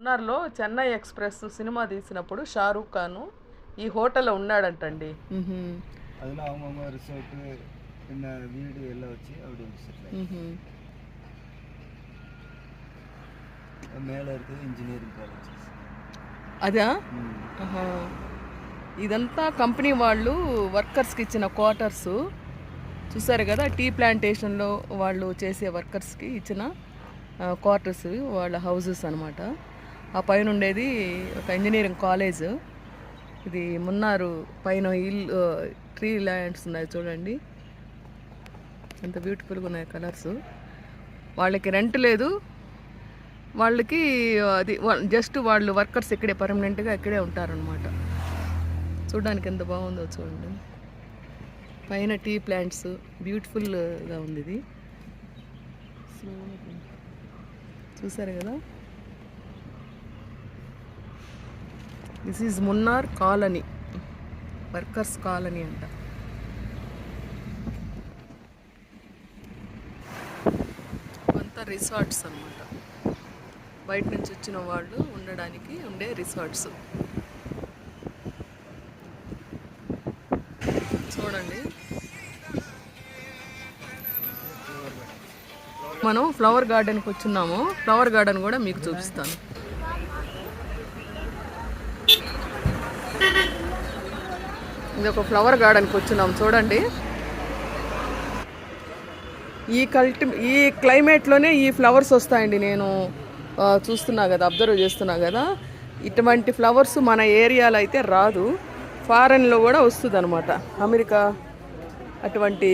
మున్నార్లో Chennai express cinema తీసినప్పుడు షారూక్ ఖాన్ ఈ హోటల్లో ఉన్నాడంటండి. அதில் அவங்கவுங்க ரிசோர்ட்டு பின்ன வீடு எல்லாம் வச்சு அப்படி செட்டில் மேலே இருக்குது ఇంజనీరింగ్ కాలేజ్. అదా ఇదంతా కంపెనీ వాళ్ళు వర్కర్స్కి ఇచ్చిన క్వార్టర్స్ చూసారు కదా. టీ ప్లాంటేషన్లో వాళ్ళు చేసే వర్కర్స్కి ఇచ్చిన క్వార్టర్స్, వాళ్ళ హౌజెస్ అనమాట. ఆ పైన ఉండేది ఒక ఇంజనీరింగ్ కాలేజ్. ఇది మున్నారు పైన ట్రీ ల్యాండ్స్ ఉన్నాయి చూడండి, ఎంత బ్యూటిఫుల్గా ఉన్నాయి కలర్స్. వాళ్ళకి రెంట్ లేదు, వాళ్ళకి అది జస్ట్ వాళ్ళు వర్కర్స్ ఇక్కడే పర్మనెంట్గా ఇక్కడే ఉంటారనమాట. చూడడానికి ఎంత బాగుందో చూడండి. పైన టీ ప్లాంట్స్, బ్యూటిఫుల్గా ఉంది ఇది. చూసారు కదా. This is Munnar colony, workers colony అంట. అంతా రిసార్ట్స్ అన్నమాట, బయట నుంచి వచ్చిన వాళ్ళు ఉండడానికి ఉండే రిసార్ట్స్. చూడండి, మనం ఫ్లవర్ గార్డెన్కి వచ్చున్నాము. ఫ్లవర్ గార్డెన్ కూడా మీకు చూపిస్తాను. ఇది ఒక ఫ్లవర్ గార్డెన్కి వచ్చున్నాము చూడండి. ఈ క్లైమేట్లోనే ఈ ఫ్లవర్స్ వస్తాయండి. నేను చూస్తున్నా కదా, అబ్జర్వ్ చేస్తున్నా కదా. ఇటువంటి ఫ్లవర్స్ మన ఏరియాలో అయితే రాదు, ఫారెన్లో కూడా వస్తుంది అనమాట. అమెరికా అటువంటి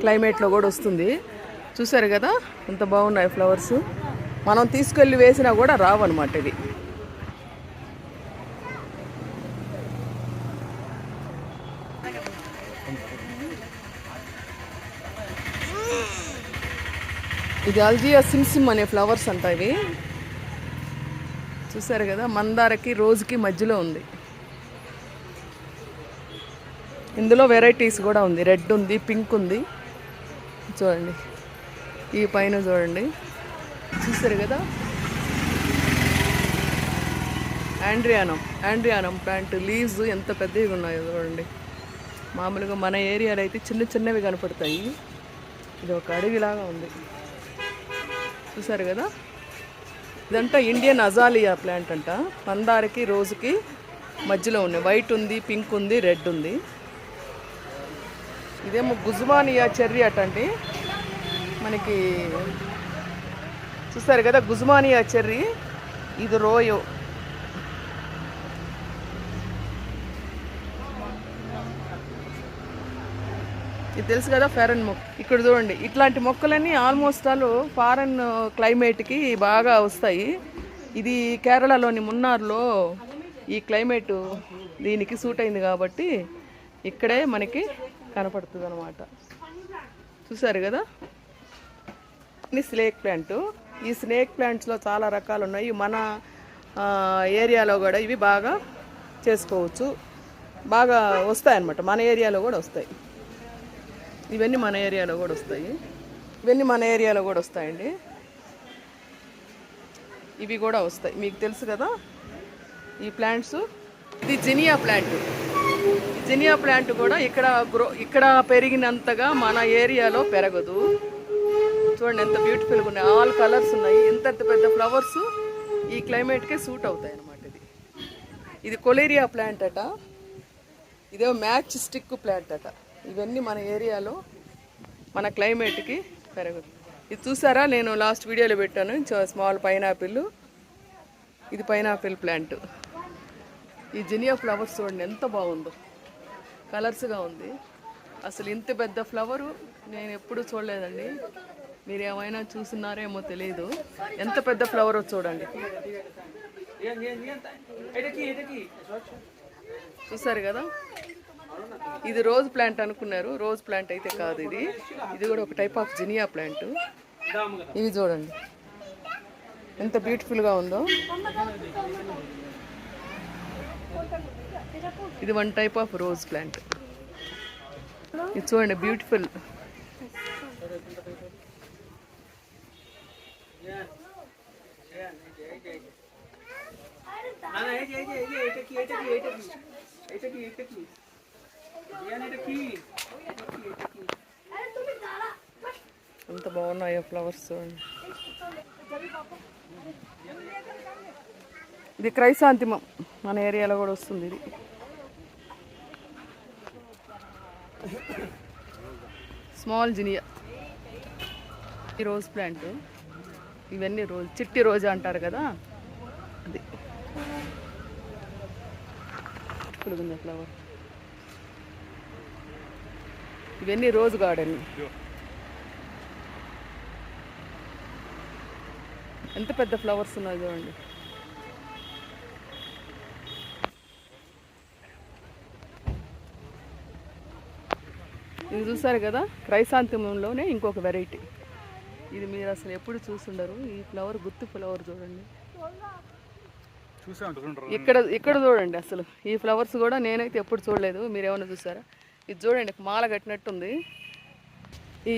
క్లైమేట్లో కూడా వస్తుంది. చూసారు కదా ఎంత బాగున్నాయి ఫ్లవర్స్. మనం తీసుకెళ్ళి వేసినా కూడా రావన్నమాట. ఇది అల్జియా సిమ్సిమ్ అనే ఫ్లవర్స్ అంట ఇవి. చూసారు కదా, మందారకి రోజుకి మధ్యలో ఉంది. ఇందులో వెరైటీస్ కూడా ఉంది, రెడ్ ఉంది, పింక్ ఉంది. చూడండి, ఈ పైన చూడండి. చూసారు కదా, యాండ్రియానం ప్లాంట్ లీవ్స్ ఎంత పెద్దగా ఉన్నాయో చూడండి. మామూలుగా మన ఏరియాలో అయితే చిన్న చిన్నవి కనపడతాయి, ఇది ఒక అడవిలాగా ఉంది. చూసారు కదా, ఇదంతా ఇండియన్ అజాలియా ప్లాంట్ అంట. మందారకి రోజుకి మధ్యలో ఉన్నాయి. వైట్ ఉంది, పింక్ ఉంది, రెడ్ ఉంది. ఇదేమో గుజ్మానియా చెర్రీ అటండి మనకి. చూసారు కదా, గుజ్మానియా చెర్రీ. ఇది రోయో. ఇది తెలుసు కదా, ఫారెన్ మొక్క. ఇక్కడ చూడండి, ఇట్లాంటి మొక్కలన్నీ ఆల్మోస్ట్ ఆల్ ఫారెన్ క్లైమేట్కి బాగా వస్తాయి. ఇది కేరళలోని మున్నార్లో ఈ క్లైమేట్ దీనికి సూట్ అయింది కాబట్టి ఇక్కడే మనకి కనపడుతుంది అనమాట. చూసారు కదా, ఇది స్నేక్ ప్లాంట్. ఈ స్నేక్ ప్లాంట్స్లో చాలా రకాలు ఉన్నాయి. మన ఏరియాలో కూడా ఇవి బాగా చేసుకోవచ్చు, బాగా వస్తాయి అన్నమాట. మన ఏరియాలో కూడా వస్తాయి. ఇవన్నీ మన ఏరియాలో కూడా వస్తాయండి. ఇవి కూడా వస్తాయి, మీకు తెలుసు కదా ఈ ప్లాంట్స్. ఇది జినియా ప్లాంట్. జినియా ప్లాంట్ కూడా ఇక్కడ పెరిగినంతగా మన ఏరియాలో పెరగదు. చూడండి ఎంత బ్యూటిఫుల్గా ఉన్నాయి, ఆల్ కలర్స్ ఉన్నాయి. ఎంత పెద్ద ఫ్లవర్స్ ఈ క్లైమేట్కే సూట్ అవుతాయి అన్నమాట. ఇది కొలేరియా ప్లాంట్ అట, ఇదేమో మ్యాచ్ స్టిక్ ప్లాంట్ అట. ఇవన్నీ మన ఏరియాలో మన క్లైమేట్కి పెరగదు. ఇది చూసారా, నేను లాస్ట్ వీడియోలో పెట్టాను స్మాల్ పైనాపిల్. ఇది పైనాపిల్ ప్లాంట్. ఈ జినియా ఫ్లవర్స్ చూడండి ఎంత బాగుందో, కలర్స్గా ఉంది. అసలు ఇంత పెద్ద ఫ్లవరు నేను ఎప్పుడు చూడలేదండి. మీరు ఏమైనా చూస్తున్నారేమో తెలియదు. ఎంత పెద్ద ఫ్లవర్ చూడండి. చూసారు కదా, ఇది రోజ్ ప్లాంట్ అనుకున్నారు, రోజ్ ప్లాంట్ అయితే కాదు. ఇది కూడా ఒక టైప్ ఆఫ్ జినియా ప్లాంట్. ఇవి చూడండి ఎంత బ్యూటిఫుల్గా ఉందో. ఇది one type of rose plant. ఇది చూడండి బ్యూటిఫుల్. ఎంత బాగున్నాయో ఫ్లవర్స్ చూడండి. ఇది క్రైసాంతిమం, మన ఏరియాలో కూడా వస్తుంది ఇది. స్మాల్ జినియా, ఈ రోజ్ ప్లాంట్. ఇవన్నీ రోజ్, చిట్టి రోజా అంటారు కదా అది. పులుగుంది ఫ్లవర్. ఇవన్నీ రోజ్ గార్డెన్. ఎంత పెద్ద ఫ్లవర్స్ ఉన్నాయి చూడండి. ఇది చూసారు కదా, క్రైసాంతిమంలోనే ఇంకొక వెరైటీ. ఇది మీరు అసలు ఎప్పుడు చూసుండరు. ఈ ఫ్లవర్ గుత్తి ఫ్లవర్ చూడండి. ఇక్కడ చూడండి, అసలు ఈ ఫ్లవర్స్ కూడా నేనైతే ఎప్పుడు చూడలేదు. మీరు ఏమైనా చూసారా? ఇది చూడండి, మాల కట్టినట్టుంది. ఈ